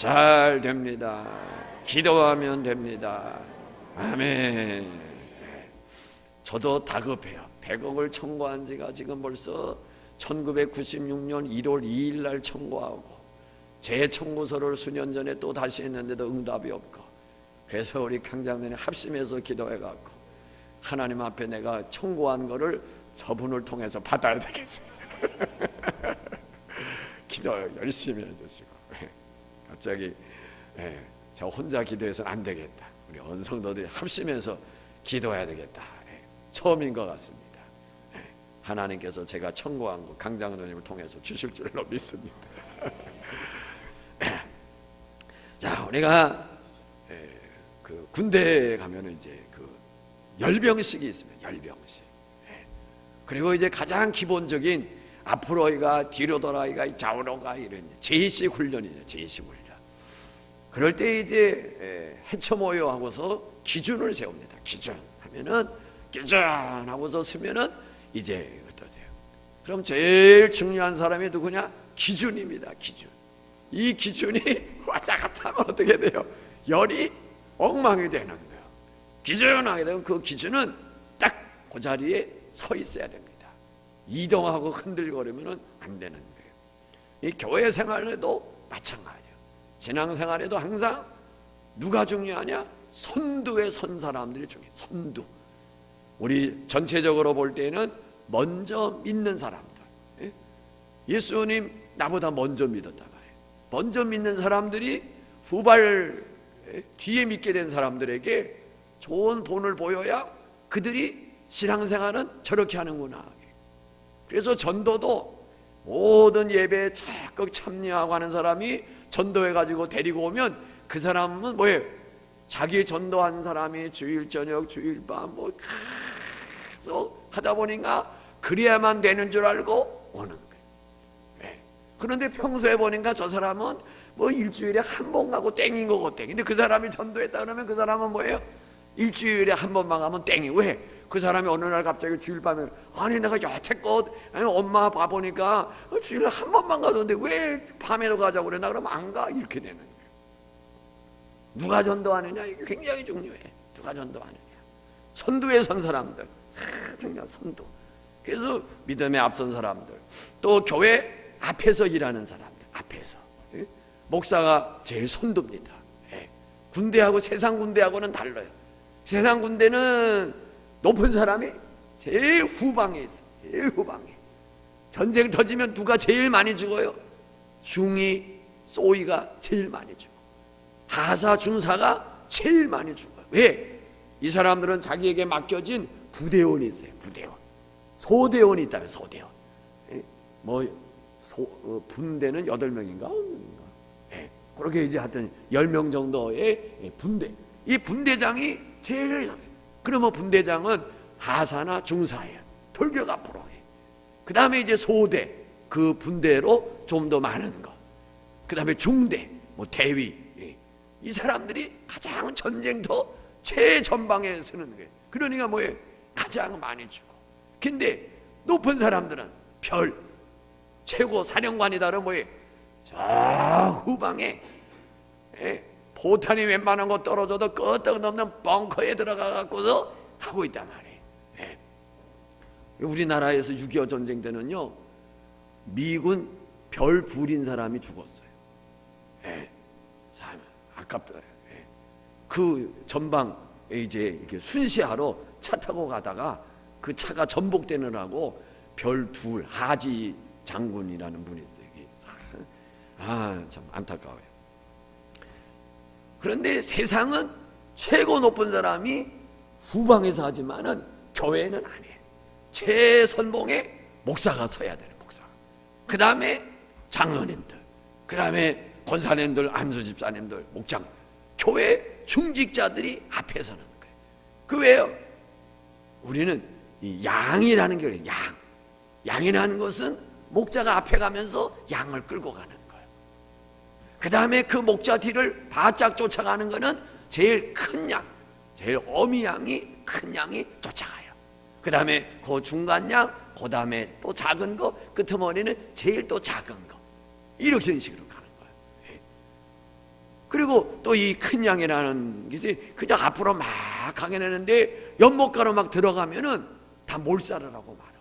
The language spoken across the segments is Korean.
잘 됩니다. 기도하면 됩니다. 아멘. 저도 다급해요. 100억을 청구한 지가 지금 벌써 1996년 1월 2일 날 청구하고 재청구서를 수년 전에 또 다시 했는데도 응답이 없고, 그래서 우리 강장로님 합심해서 기도해갖고 하나님 앞에 내가 청구한 거를 저분을 통해서 받아야 되겠어요. 기도 열심히 해주시고, 갑자기 저 혼자 기도해서는 안 되겠다, 우리 온 성도들이 합심해서 기도해야 되겠다, 처음인 것 같습니다. 하나님께서 제가 청구한 거 강장로님을 통해서 주실 줄로 믿습니다. 자, 우리가 그 군대에 가면은 이제 그 열병식이 있습니다. 열병식. 그리고 이제 가장 기본적인 앞으로가 뒤로 돌아가 좌우로가 이런 제식 훈련이죠. 제식 훈련. 그럴 때 이제 해처모여 하고서 기준을 세웁니다. 기준 하면은 기준 하고서 서면은 이제 어떠세요? 그럼 제일 중요한 사람이 누구냐? 기준입니다. 기준. 이 기준이 왔다 갔다 하면 어떻게 돼요? 열이 엉망이 되는 거예요. 기준하게 되면 그 기준은 딱 그 자리에 서 있어야 됩니다. 이동하고 흔들거리면 안 되는 거예요. 이 교회 생활에도 마찬가지예요. 신앙생활에도 항상 누가 중요하냐? 선두에 선 사람들이 중요해요. 선두. 우리 전체적으로 볼 때는 먼저 믿는 사람들. 예수님 나보다 먼저 믿었단 말이에요. 먼저 믿는 사람들이 후발 뒤에 믿게 된 사람들에게 좋은 본을 보여야 그들이 신앙생활은 저렇게 하는구나. 그래서 전도도 모든 예배에 적극 참여하고 하는 사람이 전도해가지고 데리고 오면 그 사람은 뭐예요? 자기 전도한 사람이 주일 저녁 주일 밤 뭐 계속 하다 보니까 그래야만 되는 줄 알고 오는 거예요. 그런데 평소에 보니까 저 사람은 뭐 일주일에 한 번 가고 땡인 거 같아. 근데 그 사람이 전도했다 그러면 그 사람은 뭐예요? 일주일에 한 번만 가면 땡이. 왜? 그 사람이 어느 날 갑자기 주일 밤에 아니 내가 여태껏 엄마 봐보니까 주일에 한 번만 가던데 왜 밤에도 가자고 그래? 나 그러면 안 가. 이렇게 되는 거예요. 누가 전도하느냐? 이게 굉장히 중요해. 누가 전도하느냐? 선두에 선 사람들. 중요한 선두. 그래서 믿음에 앞선 사람들, 또 교회 앞에서 일하는 사람들, 앞에서 목사가 제일 선두입니다. 군대하고 세상 군대하고는 달라요. 세상 군대는 높은 사람이 제일 후방에 있어요. 제일 후방에. 전쟁 터지면 누가 제일 많이 죽어요? 중위, 소위가 제일 많이 죽어. 하사, 중사가 제일 많이 죽어요. 왜? 이 사람들은 자기에게 맡겨진 부대원이 있어요. 부대원. 소대원이 있다면 소대원. 분대는 8명인가? 그렇게 이제 하여튼 10명 정도의 분대. 이 분대장이 제일, 그러면 분대장은 하사나 중사예요. 돌격 앞으로 해. 그 다음에 이제 소대, 그 분대로 좀 더 많은 거. 그 다음에 중대, 뭐 대위. 이 사람들이 가장 전쟁터 최전방에 서는 거예요. 그러니까 뭐예요? 가장 많이 죽어. 근데 높은 사람들은 별, 최고 사령관이다 그러면 뭐예요? 저 후방에 포탄이 웬만한 거 떨어져도 끄떡없는 벙커에 들어가 갖고서 하고 있단 말이에요. 우리나라에서 6.25 전쟁 때는요, 미군 별 둘인 사람이 죽었어요. 참 아깝다. 그 전방에 이제 이렇게 순시하러 차 타고 가다가 그 차가 전복되느라고 별 둘, 하지 장군이라는 분이 있어요. 참 안타까워요. 그런데 세상은 최고 높은 사람이 후방에서 하지만은 교회는 아니에요. 최선봉에 목사가 서야 되는 목사. 그 다음에 장로님들, 그 다음에 권사님들, 안수집사님들, 목장, 교회 중직자들이 앞에 서는 거예요. 그 왜요? 우리는 이 양이라는 게 그래요. 양이라는 것은 목자가 앞에 가면서 양을 끌고 가는 거예요. 그 다음에 그 목자 뒤를 바짝 쫓아가는 거는 제일 큰 양, 제일 어미 양이, 큰 양이 쫓아가요. 그 다음에 그 중간 양, 그 다음에 또 작은 거, 끄트머리는 제일 또 작은 거. 이렇게 식으로 가는 거예요. 그리고 또 이 큰 양이라는 것이 그냥 앞으로 막 가게 되는데 연못가로 막 들어가면은 다 몰살을 하고 말아.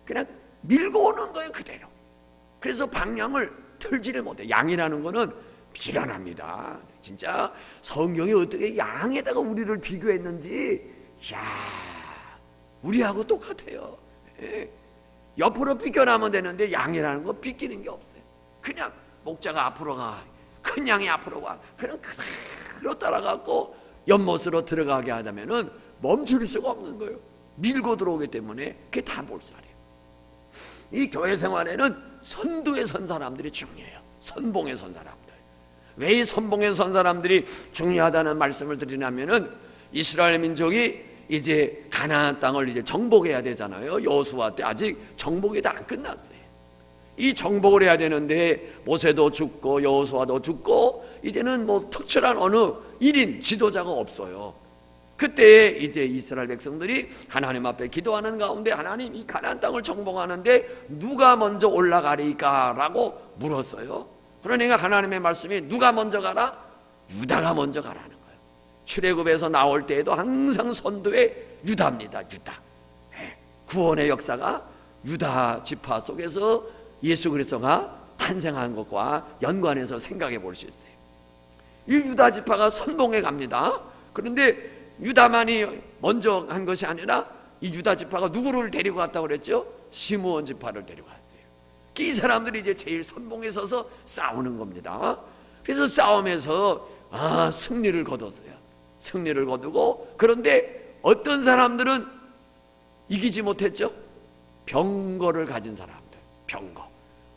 그냥 밀고 오는 거예요, 그대로. 그래서 방향을 틀지를 못해. 양이라는 거는 미련합니다. 진짜 성경이 어떻게 양에다가 우리를 비교했는지, 야, 우리하고 똑같아요. 예. 옆으로 비껴나면 되는데 양이라는 거 비끼는 게 없어요. 그냥 목자가 앞으로 가, 큰 양이 앞으로 가, 그냥 그대로 따라가고 연못으로 들어가게 하다면은 멈출 수가 없는 거예요. 밀고 들어오기 때문에 그게 다 몰살이에요. 이 교회 생활에는 선두에 선 사람들이 중요해요. 선봉에 선 사람들. 왜 이 선봉에 선 사람들이 중요하다는 말씀을 드리냐면은 이스라엘 민족이 이제 가나안 땅을 이제 정복해야 되잖아요. 여호수아 때 아직 정복이 다 안 끝났어요. 이 정복을 해야 되는데 모세도 죽고 여호수아도 죽고 이제는 뭐 특출한 어느 1인 지도자가 없어요. 그때 이제 이스라엘 백성들이 하나님 앞에 기도하는 가운데 하나님 이 가나안 땅을 정복하는데 누가 먼저 올라가리까? 라고 물었어요. 그러니까 하나님의 말씀이 누가 먼저 가라? 유다가 먼저 가라는 거예요. 출애굽에서 나올 때에도 항상 선두에 유다입니다. 유다. 구원의 역사가 유다 지파 속에서 예수 그리스도가 탄생한 것과 연관해서 생각해 볼 수 있어요. 이 유다 지파가 선봉에 갑니다. 그런데 유다만이 먼저 한 것이 아니라 이 유다 지파가 누구를 데리고 갔다고 그랬죠? 시므온 지파를 데리고 갔어요. 이 사람들이 이제 제일 선봉에 서서 싸우는 겁니다. 그래서 싸움에서 승리를 거뒀어요. 승리를 거두고, 그런데 어떤 사람들은 이기지 못했죠? 병거를 가진 사람들, 병거,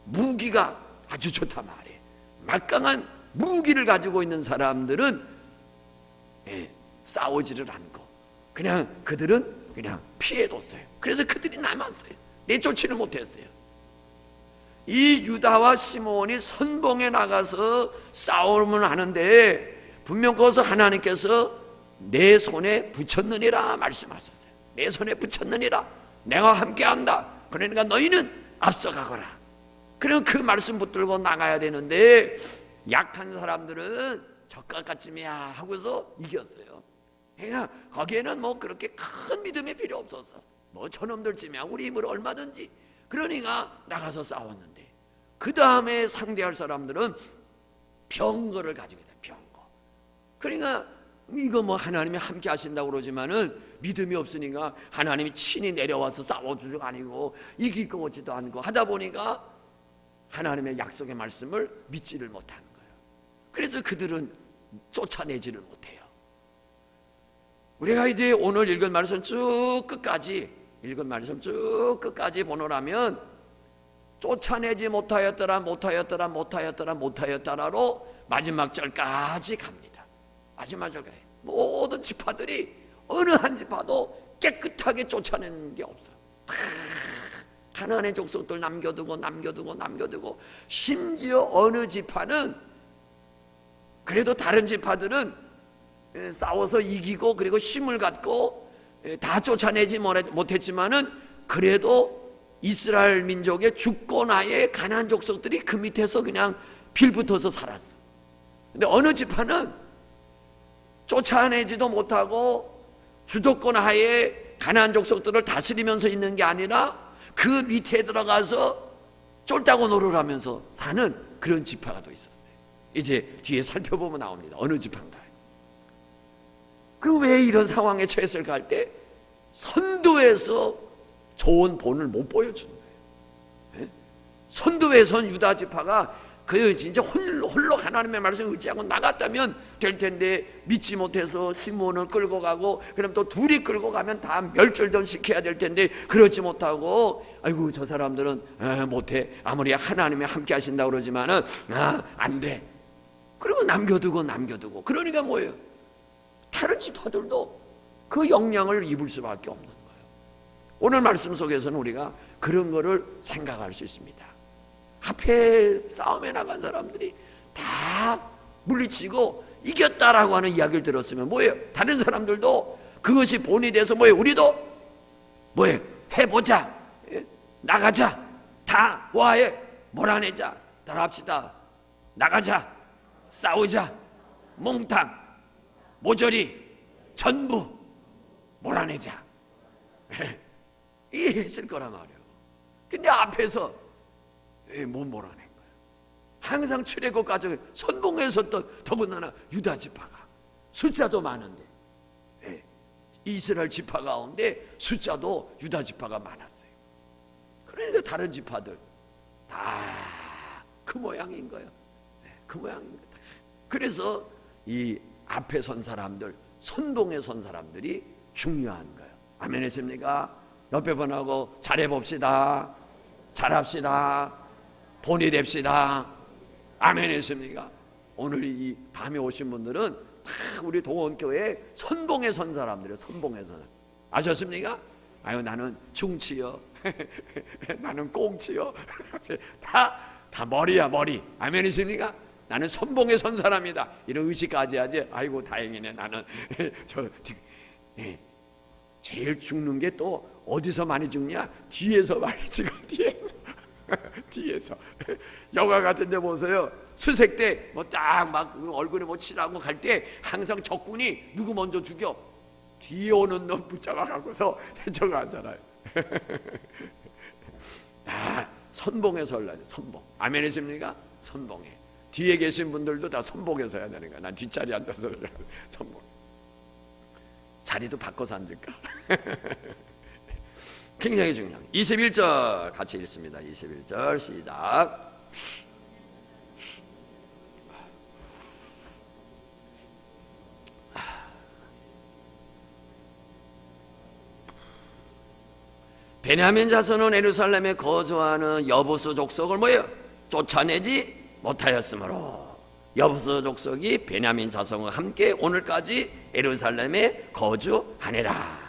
무기가 아주 좋단 말이에요. 막강한 무기를 가지고 있는 사람들은 싸우지를 않고 그냥 그들은 그냥 피해뒀어요. 그래서 그들이 남았어요. 내쫓지를 못했어요. 이 유다와 시므온이 선봉에 나가서 싸움을 하는데 분명 거기서 하나님께서 내 손에 붙였느니라 말씀하셨어요. 내 손에 붙였느니라, 내가 함께한다. 그러니까 너희는 앞서가거라. 그럼 그 말씀 붙들고 나가야 되는데 약한 사람들은 적각같쯤이야 하고서 이겼어요. 그러니까 거기에는 뭐 그렇게 큰 믿음이 필요 없어서 뭐 저놈들쯤이야 우리 힘으로 얼마든지, 그러니까 나가서 싸웠는데 그 다음에 상대할 사람들은 병거를 가지고 있다. 병거. 그러니까 이거 뭐 하나님이 함께 하신다고 그러지만은 믿음이 없으니까 하나님이 친히 내려와서 싸워주지도 아니고 이길 것 같지도 않고 하다 보니까 하나님의 약속의 말씀을 믿지를 못하는 거예요. 그래서 그들은 쫓아내지를 못해요. 우리가 이제 오늘 읽은 말씀 쭉 끝까지 보노라면 쫓아내지 못하였더라로 마지막 절까지 갑니다. 마지막 절까지 모든 지파들이 어느 한 지파도 깨끗하게 쫓아낸 게 없어. 가나안의 족속들 남겨두고 심지어 어느 지파는, 그래도 다른 지파들은 싸워서 이기고 그리고 힘을 갖고 다 쫓아내지 못했지만은 그래도 이스라엘 민족의 주권하에 가나안 족속들이 그 밑에서 그냥 빌붙어서 살았어. 근데 어느 지파는 쫓아내지도 못하고 주도권 하에 가나안 족속들을 다스리면서 있는 게 아니라 그 밑에 들어가서 쫄다고 노릇하면서 사는 그런 지파가 또 있었어요. 이제 뒤에 살펴보면 나옵니다. 어느 지파인가. 그 왜 이런 상황에 처했을까 할 때 선두에서 좋은 본을 못 보여주는 거예요. 선두에 선 유다 지파가 그 진짜 홀로 하나님의 말씀을 의지하고 나갔다면 될 텐데 믿지 못해서 시므온을 끌고 가고, 그럼 또 둘이 끌고 가면 다 멸절전 시켜야 될 텐데 그러지 못하고, 아이고 저 사람들은 못해, 아무리 하나님이 함께 하신다고 그러지만은 안 돼. 그리고 남겨두고 그러니까 뭐예요? 다른 지파들도 그 영향을 입을 수밖에 없는 거예요. 오늘 말씀 속에서는 우리가 그런 거를 생각할 수 있습니다. 앞에 싸움에 나간 사람들이 다 물리치고 이겼다라고 하는 이야기를 들었으면 뭐예요? 다른 사람들도 그것이 본이 돼서 뭐예요? 우리도 뭐예요? 해보자, 나가자, 다 모아해, 몰아내자, 따라합시다, 나가자, 싸우자, 몽땅, 모조리, 전부 몰아내자. 이해했을 거란 말이에요. 근데 앞에서 못 몰아낸 거예요. 항상 출애굽 과정에 선봉했었던 더군다나 유다 지파가 숫자도 많은데 이스라엘 지파 가운데 숫자도 유다 지파가 많았어요. 그러니까 다른 지파들 다 그 모양인 거예요. 그 모양인 거예요. 그래서 이 앞에 선 사람들, 선봉에 선 사람들이 중요한 거예요. 아멘 했습니까? 옆에 분하고 잘해봅시다. 잘합시다. 본이 됩시다. 아멘 했습니까? 오늘 이 밤에 오신 분들은 다 우리 동원교회 선봉에 선 사람들이에요. 선봉에 선. 아셨습니까? 아유, 나는 중치요. 나는 꽁치요. 다 머리야, 머리. 아멘 했습니까? 나는 선봉에 선 사람이다. 이런 의식까지 하지. 아이고, 다행이네. 나는 제일 죽는 게 또 어디서 많이 죽냐? 뒤에서 많이 죽어. 뒤에서. 뒤에서. 영화 같은 데 보세요. 수색 때 뭐 딱 막 얼굴에 뭐 칠하고 갈 때 항상 적군이 누구 먼저 죽여? 뒤에 오는 놈 붙잡아 갖고서 저거 하잖아요. 선봉에 설라야 돼. 선봉. 아멘 하십니까? 선봉에. 뒤에 계신 분들도 다 선봉에 서야 되는 거야. 난 뒷자리에 앉아서 선봉. 자리도 바꿔서 앉을까? 굉장히 중요합니다. 21절 같이 읽습니다. 21절 시작. 베냐민 자손은 예루살렘에 거주하는 여부수 족속을 뭐예요? 쫓아내지 못하였으므로 여부수 족속이 베냐민 자손과 함께 오늘까지 예루살렘에 거주하니라.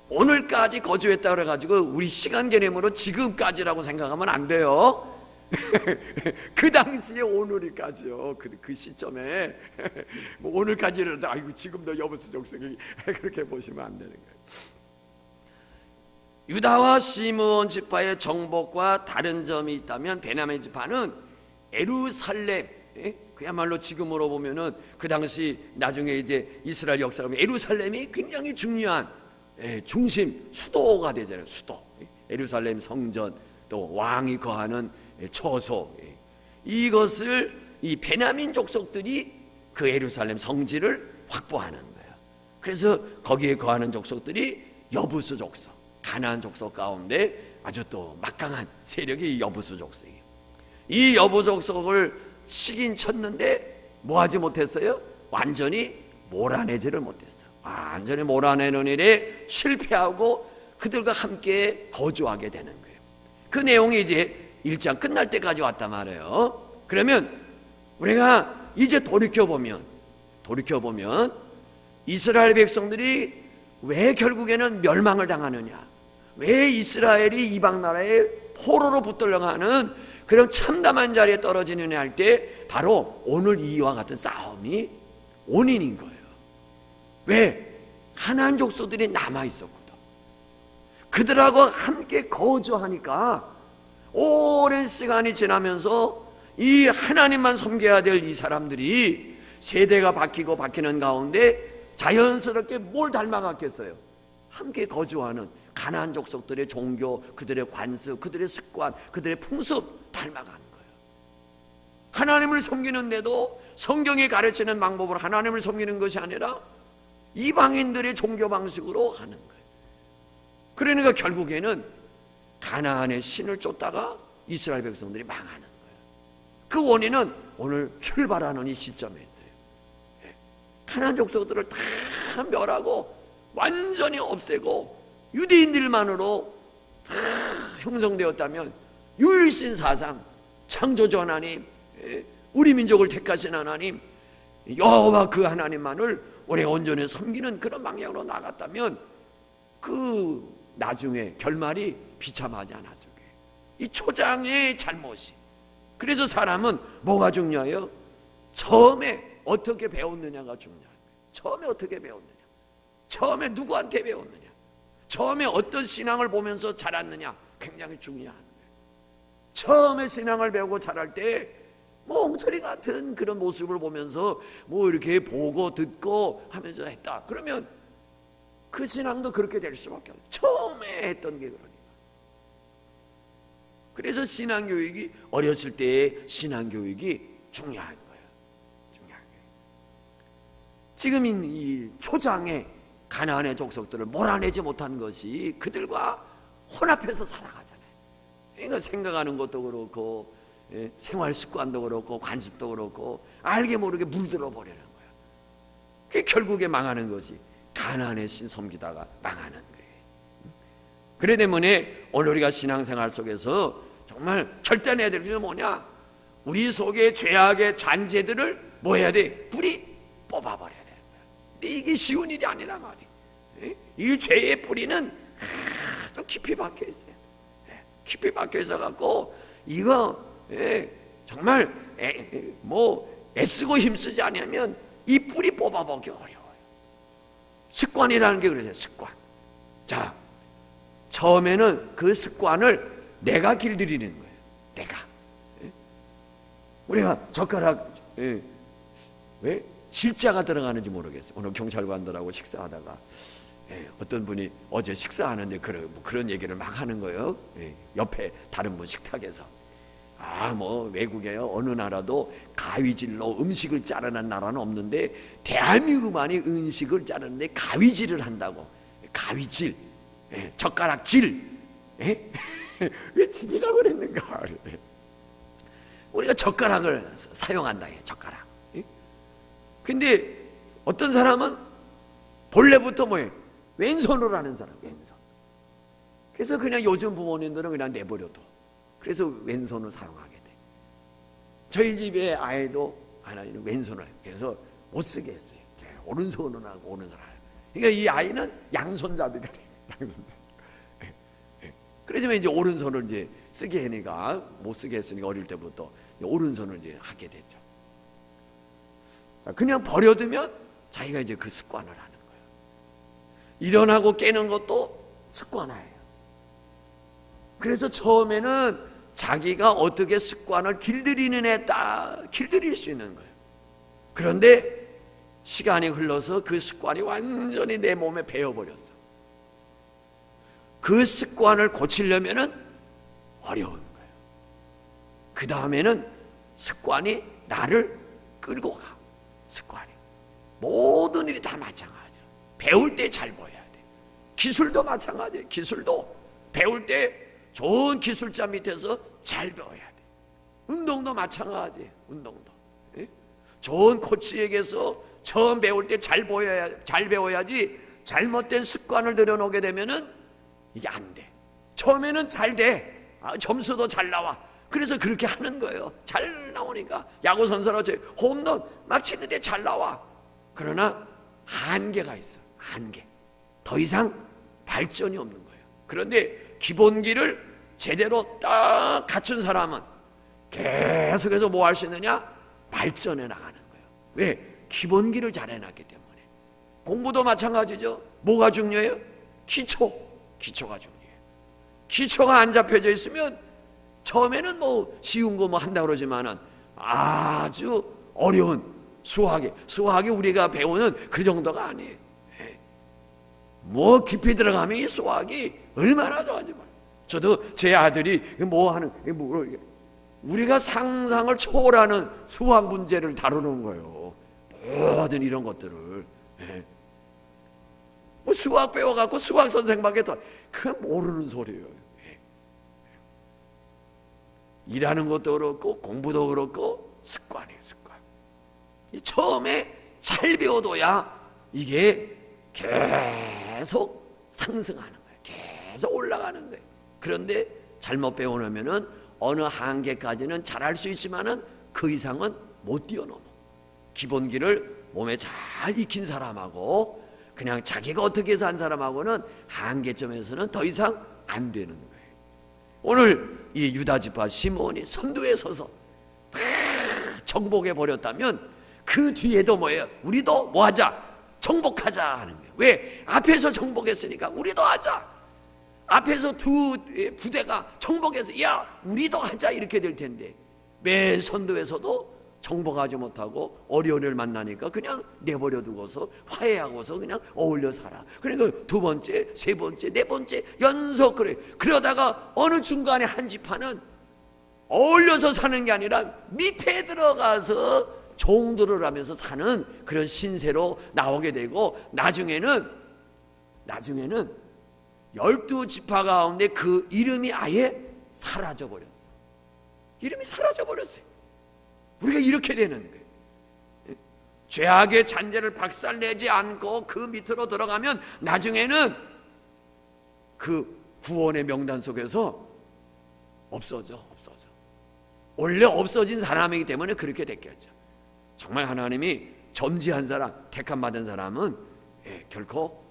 오늘까지 거주했다 그래가지고 우리 시간 개념으로 지금까지라고 생각하면 안 돼요. 그 당시에 오늘까지요. 그 시점에 뭐 오늘까지라도 아이고 지금도 여부수 족속이 그렇게 보시면 안 되는 거예요. 유다와 시므온 지파의 정복과 다른 점이 있다면 베냐민 지파는 예루살렘, 그야말로 지금으로 보면은 그 당시 나중에 이제 이스라엘 역사를 보면 예루살렘이 굉장히 중요한 중심 수도가 되잖아요. 수도. 예루살렘 성전, 또 왕이 거하는 처소. 이것을 이 베냐민 족속들이 그 예루살렘 성지를 확보하는 거예요. 그래서 거기에 거하는 족속들이 여부수 족속, 가나안 족속 가운데 아주 또 막강한 세력이 여부수 족속이에요. 이 여부 족속을 치긴 쳤는데 뭐 하지 못했어요? 완전히 몰아내지를 못했어요. 완전히 몰아내는 일에 실패하고 그들과 함께 거주하게 되는 거예요. 그 내용이 이제 1장 끝날 때까지 왔단 말이에요. 그러면 우리가 이제 돌이켜보면 이스라엘 백성들이 왜 결국에는 멸망을 당하느냐, 왜 이스라엘이 이방 나라의 포로로 붙들려가는 그런 참담한 자리에 떨어지느냐 할 때 바로 오늘 이와 같은 싸움이 원인인 거예요. 왜? 가나안 족속들이 남아있었거든. 그들하고 함께 거주하니까 오랜 시간이 지나면서 이 하나님만 섬겨야 될 이 사람들이 세대가 바뀌는 가운데 자연스럽게 뭘 닮아갔겠어요? 함께 거주하는 가나안 족속들의 종교, 그들의 관습, 그들의 습관, 그들의 풍습 닮아가는 거예요. 하나님을 섬기는데도 성경이 가르치는 방법으로 하나님을 섬기는 것이 아니라 이방인들의 종교 방식으로 하는 거예요. 그러니까 결국에는 가나안의 신을 쫓다가 이스라엘 백성들이 망하는 거예요. 그 원인은 오늘 출발하는 이 시점에 있어요. 가나안 족속들을 다 멸하고 완전히 없애고 유대인들만으로 다 형성되었다면 유일신 사상, 창조주 하나님, 우리 민족을 택하신 하나님, 여호와 그 하나님만을 우리가 온전히 섬기는 그런 방향으로 나갔다면 그 나중에 결말이 비참하지 않았을 거예요. 이 초장의 잘못이. 그래서 사람은 뭐가 중요해요? 처음에 어떻게 배웠느냐가 중요해요. 처음에 어떻게 배웠느냐, 처음에 누구한테 배웠느냐, 처음에 어떤 신앙을 보면서 자랐느냐 굉장히 중요한 거예요. 처음에 신앙을 배우고 자랄 때 뭐 엉터리 같은 그런 모습을 보면서 뭐 이렇게 보고 듣고 하면서 했다. 그러면 그 신앙도 그렇게 될 수밖에 없어요. 처음에 했던 게 그러니까. 그래서 신앙교육이 어렸을 때의 신앙교육이 중요한 거예요. 중요한 거예요. 지금 이 초장의 가나안의 족속들을 몰아내지 못한 것이 그들과 혼합해서 살아가잖아요. 그러니까 생각하는 것도 그렇고 생활 습관도 그렇고 관습도 그렇고 알게 모르게 물들어 버리는 거예요. 그게 결국에 망하는 것이 가나안의 신 섬기다가 망하는 거예요. 그래 때문에 오늘 우리가 신앙생활 속에서 정말 결단해야 될 것은 뭐냐? 우리 속에 죄악의 잔재들을 뭐 해야 돼? 뿌리 뽑아버려야 되는 거야. 근데 이게 쉬운 일이 아니란 말이에요. 이 죄의 뿌리는 아주 깊이 박혀 있어요. 깊이 박혀 있어 갖고 이거 정말 뭐 애쓰고 힘쓰지 않으면 이 뿌리 뽑아보기 어려워요. 습관이라는 게 그러죠. 습관. 자, 처음에는 그 습관을 내가 길들이는 거예요. 내가. 우리가 젓가락 왜 질자가 들어가는지 모르겠어요. 오늘 경찰관들하고 식사하다가 어떤 분이 어제 식사하는데 그런 얘기를 막 하는 거예요. 옆에 다른 분 식탁에서. 뭐 외국에요. 어느 나라도 가위질로 음식을 자르는 나라는 없는데 대한민국만이 음식을 자르는데 가위질을 한다고. 가위질, 젓가락질. 왜 질이라고 그랬는가? 우리가 젓가락을 사용한다. 젓가락. 근데 어떤 사람은 본래부터 뭐예요? 왼손으로 하는 사람, 왼손. 그래서 그냥 요즘 부모님들은 그냥 내버려둬. 그래서 왼손을 사용하게 돼. 저희 집에 아이도 하나는 왼손을 그래서 못 쓰게 했어요. 오른손을 하고 오른손을 하고. 그러니까 이 아이는 양손잡이가 돼. 양손잡이. 그러지만 이제 오른손을 이제 쓰게 하니까 못 쓰게 했으니까 어릴 때부터 오른손을 이제 하게 됐죠. 그냥 버려두면 자기가 이제 그 습관을 하는 거예요. 일어나고 깨는 것도 습관화예요. 그래서 처음에는 자기가 어떻게 습관을 길들이는 애 딱 길들일 수 있는 거예요. 그런데 시간이 흘러서 그 습관이 완전히 내 몸에 배어버렸어. 그 습관을 고치려면은 어려운 거예요. 그 다음에는 습관이 나를 끌고 가. 습관이. 모든 일이 다 마찬가지야. 배울 때 잘 보여야 돼. 기술도 마찬가지예요. 기술도 배울 때 좋은 기술자 밑에서 잘 배워야 돼. 운동도 마찬가지예요. 운동도. 좋은 코치에게서 처음 배울 때 잘 배워야지 잘못된 습관을 들여놓게 되면은 이게 안 돼. 처음에는 잘 돼. 점수도 잘 나와. 그래서 그렇게 하는 거예요. 잘 나오니까 야구 선수로 홈런 막 치는데 잘 나와. 그러나 한계가 있어. 한계. 더 이상 발전이 없는 거예요. 그런데 기본기를 제대로 딱 갖춘 사람은 계속해서 뭐 할 수 있느냐? 발전해 나가는 거예요. 왜? 기본기를 잘 해놨기 때문에. 공부도 마찬가지죠. 뭐가 중요해요? 기초가 중요해요. 기초가 안 잡혀져 있으면 처음에는 뭐 쉬운 거 뭐 한다고 그러지만은 아주 어려운 수학이 우리가 배우는 그 정도가 아니에요. 뭐 깊이 들어가면 이 수학이 얼마나 좋아지 말. 저도 제 아들이 우리가 상상을 초월하는 수학 문제를 다루는 거예요. 모든 이런 것들을. 뭐 수학 배워갖고 수학 선생님밖에 더 그건 모르는 소리예요. 일하는 것도 그렇고 공부도 그렇고 습관이에요. 습관. 처음에 잘 배워둬야 이게 계속 상승하는 거예요. 계속 올라가는 거예요. 그런데 잘못 배워놓으면은 어느 한계까지는 잘할 수 있지만은 그 이상은 못 뛰어넘어. 기본기를 몸에 잘 익힌 사람하고 그냥 자기가 어떻게 해서 한 사람하고는 한계점에서는 더 이상 안 되는 거예요. 오늘 이 유다 지파 시므온이 선두에 서서 정복해 버렸다면 그 뒤에도 뭐예요? 우리도 뭐 하자? 정복하자 하는 거예요. 왜? 앞에서 정복했으니까 우리도 하자. 앞에서 두 부대가 정복해서 야 우리도 하자 이렇게 될 텐데 맨 선도에서도 정복하지 못하고 어려움을 만나니까 그냥 내버려 두고서 화해하고서 그냥 어울려 살아. 그러니까 두 번째, 세 번째, 네 번째 연속 그래. 그러다가 어느 중간에 한 지파는 어울려서 사는 게 아니라 밑에 들어가서 종들을 하면서 사는 그런 신세로 나오게 되고, 나중에는 12지파 가운데 그 이름이 아예 사라져 버렸어. 이름이 사라져 버렸어요. 우리가 이렇게 되는 거예요. 죄악의 잔재를 박살내지 않고 그 밑으로 들어가면 나중에는 그 구원의 명단 속에서 없어져. 원래 없어진 사람이기 때문에 그렇게 됐겠죠. 정말 하나님이 점지한 사람, 택함 받은 사람은 결코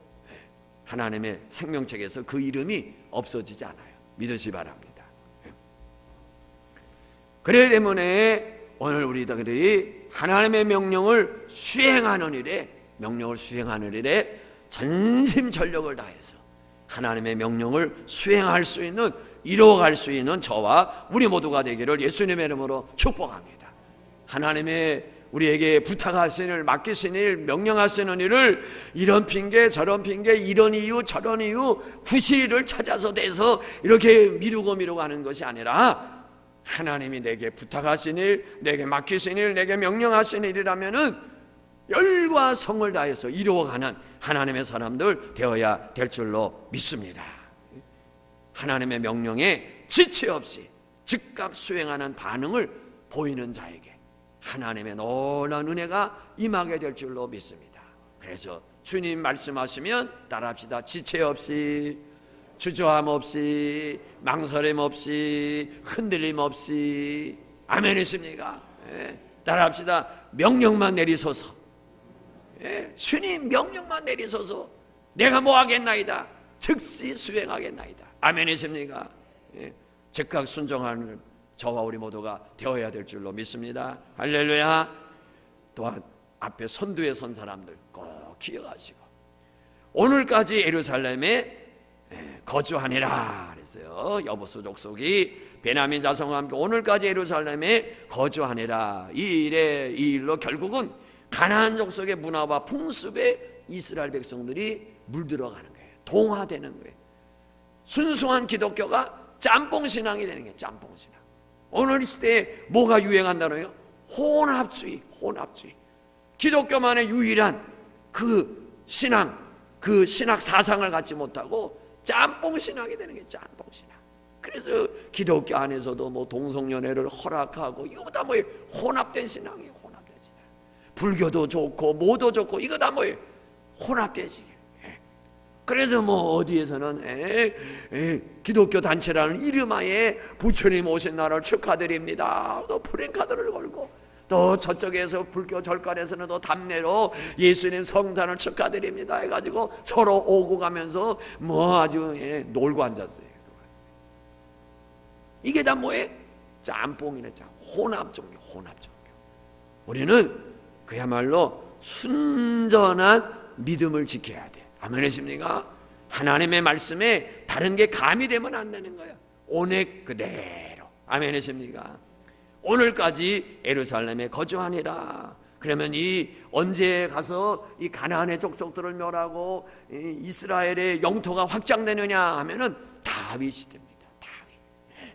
하나님의 생명책에서 그 이름이 없어지지 않아요. 믿으시기 바랍니다. 그렇기 때문에 오늘 우리들이 하나님의 명령을 수행하는 일에 전심전력을 다해서 하나님의 명령을 수행할 수 있는, 이루어갈 수 있는 저와 우리 모두가 되기를 예수님의 이름으로 축복합니다. 하나님의 우리에게 부탁하신 일, 맡기신 일, 명령하시는 일을 이런 핑계 저런 핑계, 이런 이유 저런 이유 구실을 찾아서 대서 이렇게 미루고 하는 것이 아니라, 하나님이 내게 부탁하신 일, 내게 맡기신 일, 내게 명령하신 일이라면은 열과 성을 다해서 이루어가는 하나님의 사람들 되어야 될 줄로 믿습니다. 하나님의 명령에 지체 없이 즉각 수행하는 반응을 보이는 자에게 하나님의 놀라운 은혜가 임하게 될 줄로 믿습니다. 그래서 주님 말씀하시면 따라합시다. 지체 없이, 주저함 없이, 망설임 없이, 흔들림 없이. 아멘이십니까? 따라합시다. 명령만 내리소서. 주님 명령만 내리소서. 내가 뭐 하겠나이다. 즉시 수행하겠나이다. 아멘이십니까? 즉각 순종하는 저와 우리 모두가 되어야 될 줄로 믿습니다. 할렐루야. 또한 앞에 선두에 선 사람들 꼭 기억하시고, 오늘까지 예루살렘에 거주하니라 그랬어요. 여부수 족속이 베냐민 자손과 함께 오늘까지 예루살렘에 거주하니라. 이 일로 결국은 가나안 족속의 문화와 풍습에 이스라엘 백성들이 물들어가는 거예요. 동화되는 거예요. 순수한 기독교가 짬뽕 신앙이 되는 거예요. 짬뽕 신앙. 오늘 시대에 뭐가 유행한다고요? 혼합주의. 기독교만의 유일한 그 신앙, 그 신학 사상을 갖지 못하고 짬뽕 신앙이 되는 게 짬뽕 신앙. 그래서 기독교 안에서도 뭐 동성연애를 허락하고, 이거 다 뭐예요? 혼합된 신앙이에요. 혼합된 신앙. 불교도 좋고 뭐도 좋고 이거 다 뭐예요? 혼합된 신앙. 그래서 뭐 어디에서는 기독교 단체라는 이름하에 부처님 오신 날을 축하드립니다. 또 프랭카드를 걸고, 또 저쪽에서 불교 절간에서는 또 답례로 예수님 성탄을 축하드립니다 해가지고 서로 오고 가면서 뭐 아주 놀고 앉았어요. 이게 다 뭐예요? 짬뽕이네. 혼합 종교. 우리는 그야말로 순전한 믿음을 지켜야 돼. 아멘이십니까? 하나님의 말씀에 다른 게 가미되면 안 되는 거예요. 온액 그대로. 아멘이십니까? 오늘까지 예루살렘에 거주하니라. 그러면 이 언제 가서 이 가나안의 족속들을 멸하고 이스라엘의 영토가 확장되느냐 하면은 다윗 시대입니다. 다윗.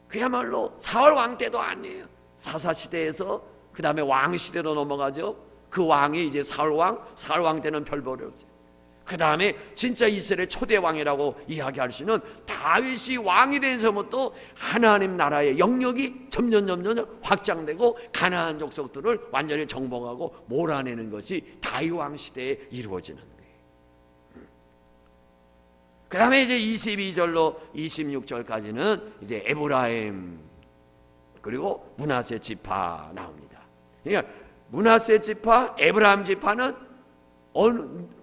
그야말로 사울 왕 때도 아니에요. 사사 시대에서 그 다음에 왕 시대로 넘어가죠. 그 왕이 이제 사울 왕 때는 별 볼이 없어요. 그 다음에 진짜 이스라엘 초대 왕이라고 이야기할 수 있는 다윗이 왕이 된서부터 하나님 나라의 영역이 점점 확장되고 가나안 족속들을 완전히 정복하고 몰아내는 것이 다윗 왕 시대에 이루어지는 거예요. 그 다음에 이제 22절로 26절까지는 이제 에브라임 그리고 므낫세 지파 나옵니다. 그러니까 므낫세 지파, 에브라임 지파는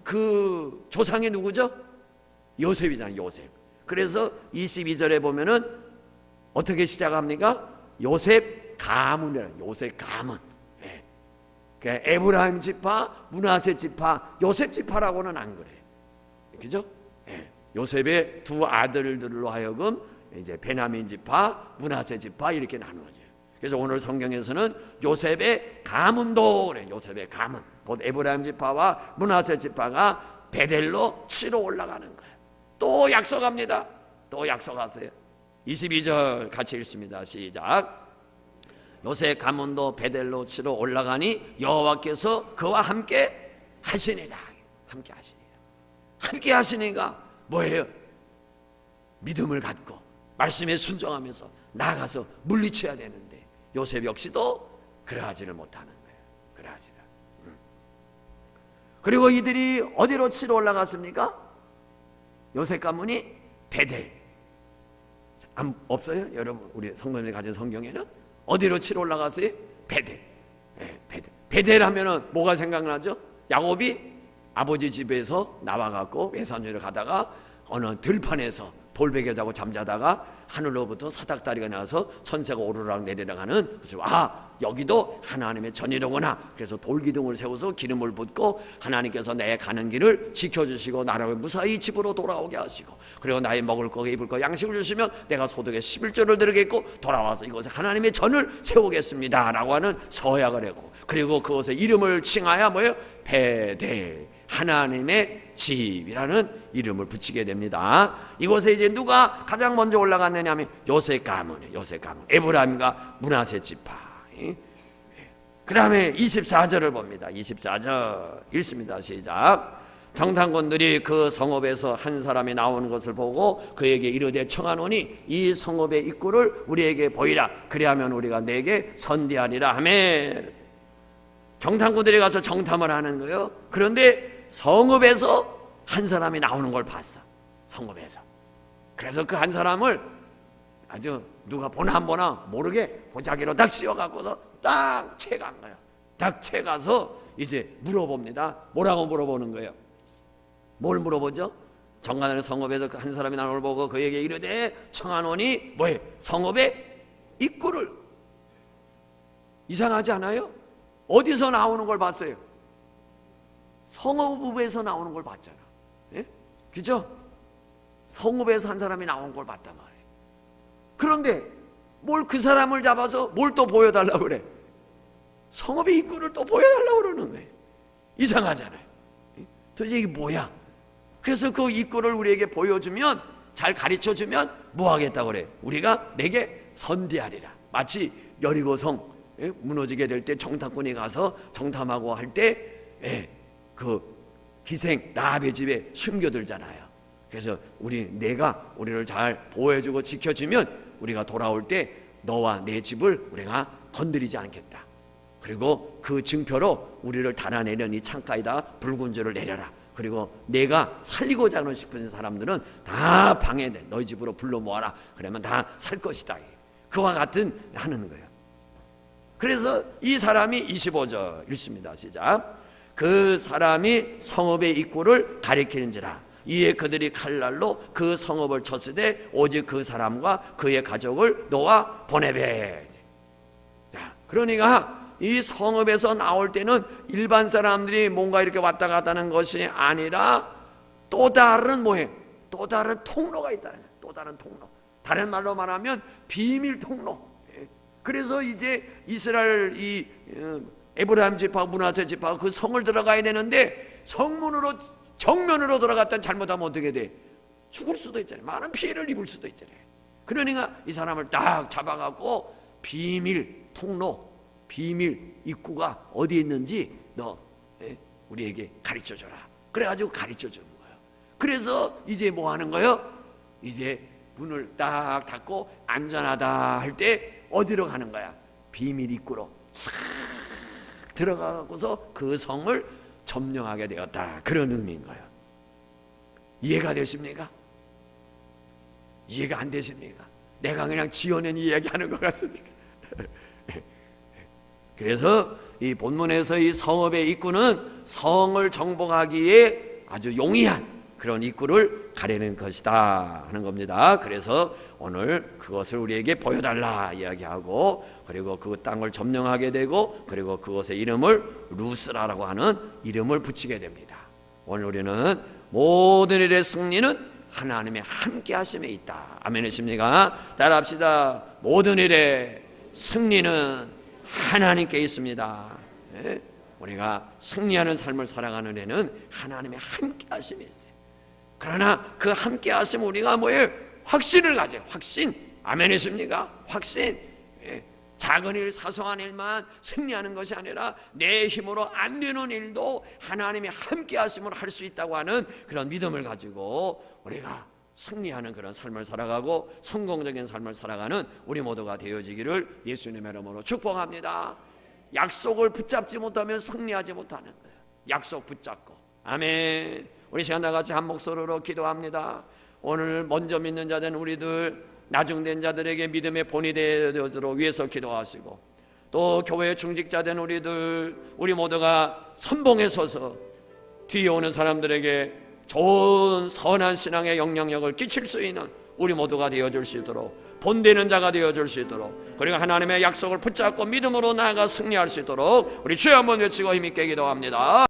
그 조상이 누구죠? 요셉이잖아요. 요셉. 그래서 22절에 보면은 어떻게 시작합니까? 요셉 가문이라. 요셉 가문. 그러니까 에브라임 지파, 므낫세 지파, 요셉 지파라고는 안 그래. 그죠? 요셉의 두 아들들로 하여금 이제 베냐민 지파, 므낫세 지파 이렇게 나누어져요. 그래서 오늘 성경에서는 요셉의 가문도 그래. 요셉의 가문, 곧 에브라임 지파와 므낫세 지파가 베델로 치러 올라가는 거예요. 또 약속합니다. 또 약속하세요. 22절 같이 읽습니다. 시작. 요셉 가문도 베델로 치러 올라가니 여호와께서 그와 함께 하시니라. 함께 하시니라. 함께 하시니까 뭐예요? 믿음을 갖고 말씀에 순종하면서 나가서 물리쳐야 되는데 요셉 역시도 그러하지를 못하는 거예요. 그러하지를. 그리고 이들이 어디로 치러 올라갔습니까? 요셉 가문이 베델. 없어요? 여러분 우리 성도님이 가진 성경에는 어디로 치러 올라갔어요? 베델. 베델. 베델 하면은 뭐가 생각나죠? 야곱이 아버지 집에서 나와갖고 외산주를 가다가 어느 들판에서 돌베개 자고 잠자다가 하늘로부터 사닥다리가 나와서 천사가 오르락 내리락 하는, 여기도 하나님의 전이로구나. 그래서 돌기둥을 세워서 기름을 붓고 하나님께서 내 가는 길을 지켜주시고 나를 무사히 집으로 돌아오게 하시고 그리고 나의 먹을 거 입을 거 양식을 주시면 내가 소득의 11조를 드리겠고 돌아와서 이곳에 하나님의 전을 세우겠습니다 라고 하는 서약을 했고, 그리고 그것에 이름을 칭하여 뭐예요? 베델, 하나님의 집이라는 이름을 붙이게 됩니다. 이곳에 이제 누가 가장 먼저 올라갔느냐 하면 요셉 가문이에요. 요셉 가문, 에브라임과 므낫세 지파. 그 다음에 24절을 봅니다. 24절 읽습니다. 시작. 정탐꾼들이 그 성읍에서 한 사람이 나오는 것을 보고 그에게 이르되 청하노니 이 성읍의 입구를 우리에게 보이라. 그리하면 우리가 내게 선대하리라 하매. 정탐꾼들이 가서 정탐을 하는 거예요. 그런데 성읍에서 한 사람이 나오는 걸 봤어. 성읍에서. 그래서 그 한 사람을 아주 누가 보나 안 보나 모르게 보자기로 딱 씌워갖고서 딱 채간 거예요. 딱 채가서 이제 물어봅니다. 뭐라고 물어보는 거예요? 뭘 물어보죠? 정관의 성읍에서 그 한 사람이 나오는 걸 보고 그에게 이르되 청하노니 뭐예요? 성읍의 입구를. 이상하지 않아요? 어디서 나오는 걸 봤어요? 성읍에서 나오는 걸 봤잖아. 예? 그죠? 성읍에서 한 사람이 나온 걸 봤단 말이에요. 그런데 뭘 그 사람을 잡아서 뭘 또 보여달라고 그래? 성읍의 입구를 또 보여달라고 그러는 거예요. 이상하잖아요. 도대체 이게 뭐야? 그래서 그 입구를 우리에게 보여주면, 잘 가르쳐주면 뭐 하겠다고 그래? 우리가 내게 선대하리라. 마치 여리고성 무너지게 될 때 정탐꾼이 가서 정탐하고 할 때 그 기생 라합의 집에 숨겨들잖아요. 그래서 내가 우리를 잘 보호해주고 지켜주면 우리가 돌아올 때 너와 내 집을 우리가 건드리지 않겠다. 그리고 그 증표로 우리를 달아내려니 창가에다 붉은 줄을 내려라. 그리고 내가 살리고자 하는 싶은 사람들은 다 방해돼. 너희 집으로 불러 모아라. 그러면 다 살 것이다. 그와 같은 하는 거예요. 그래서 이 사람이 25절 읽습니다. 시작. 그 사람이 성읍의 입구를 가리키는지라 이에 그들이 칼날로 그 성읍을 쳤으되 오직 그 사람과 그의 가족을 놓아 보내베. 그러니까 이 성읍에서 나올 때는 일반 사람들이 뭔가 이렇게 왔다 갔다 하는 것이 아니라 또 다른 또 다른 통로가 있다는 거예요. 또 다른 통로. 다른 말로 말하면 비밀 통로. 그래서 이제 이스라엘 이 에브라임 지파, 므낫세 지파 그 성을 들어가야 되는데 성문으로 정면으로 들어갔다 잘못하면 어떻게 돼? 죽을 수도 있잖아요. 많은 피해를 입을 수도 있잖아요. 그러니까 이 사람을 딱 잡아갖고 비밀 통로, 비밀 입구가 어디 있는지 너 우리에게 가르쳐줘라. 그래가지고 가르쳐주는 거예요. 그래서 이제 뭐 하는 거예요? 이제 문을 딱 닫고 안전하다 할 때 어디로 가는 거야? 비밀 입구로 들어가고서 그 성을 점령하게 되었다. 그런 의미인 거예요. 이해가 되십니까? 이해가 안 되십니까? 내가 그냥 지어낸 이야기하는 것 같습니까? 그래서 이 본문에서 이 성읍의 입구는 성을 정복하기에 아주 용이한 그런 입구를 가리는 것이다 하는 겁니다. 그래서 오늘 그것을 우리에게 보여달라 이야기하고, 그리고 그 땅을 점령하게 되고, 그리고 그것의 이름을 루스라라고 하는 이름을 붙이게 됩니다. 오늘 우리는 모든 일의 승리는 하나님의 함께 하심에 있다. 아멘이십니까? 따라합시다. 모든 일의 승리는 하나님께 있습니다. 예? 우리가 승리하는 삶을 살아가는 데는 하나님의 함께 하심이 있어요. 그러나 그 함께 하심 우리가 뭐예요? 확신을 가져요. 확신. 아멘이십니까? 확신. 예. 작은 일, 사소한 일만 승리하는 것이 아니라 내 힘으로 안 되는 일도 하나님의 함께 하심을 할 수 있다고 하는 그런 믿음을 가지고 우리가 승리하는 그런 삶을 살아가고 성공적인 삶을 살아가는 우리 모두가 되어지기를 예수님의 이름으로 축복합니다. 약속을 붙잡지 못하면 승리하지 못하는 거예요. 약속 붙잡고. 아멘. 우리 시간 나같이 한 목소리로 기도합니다. 오늘 먼저 믿는 자된 우리들, 나중된 자들에게 믿음의 본이 되어주도록 위해서 기도하시고, 또 교회의 중직자된 우리들, 우리 모두가 선봉에 서서 뒤에 오는 사람들에게 좋은 선한 신앙의 영향력을 끼칠 수 있는 우리 모두가 되어줄 수 있도록, 본되는 자가 되어줄 수 있도록, 그리고 하나님의 약속을 붙잡고 믿음으로 나아가 승리할 수 있도록 우리 주여 한번 외치고 힘있게 기도합니다.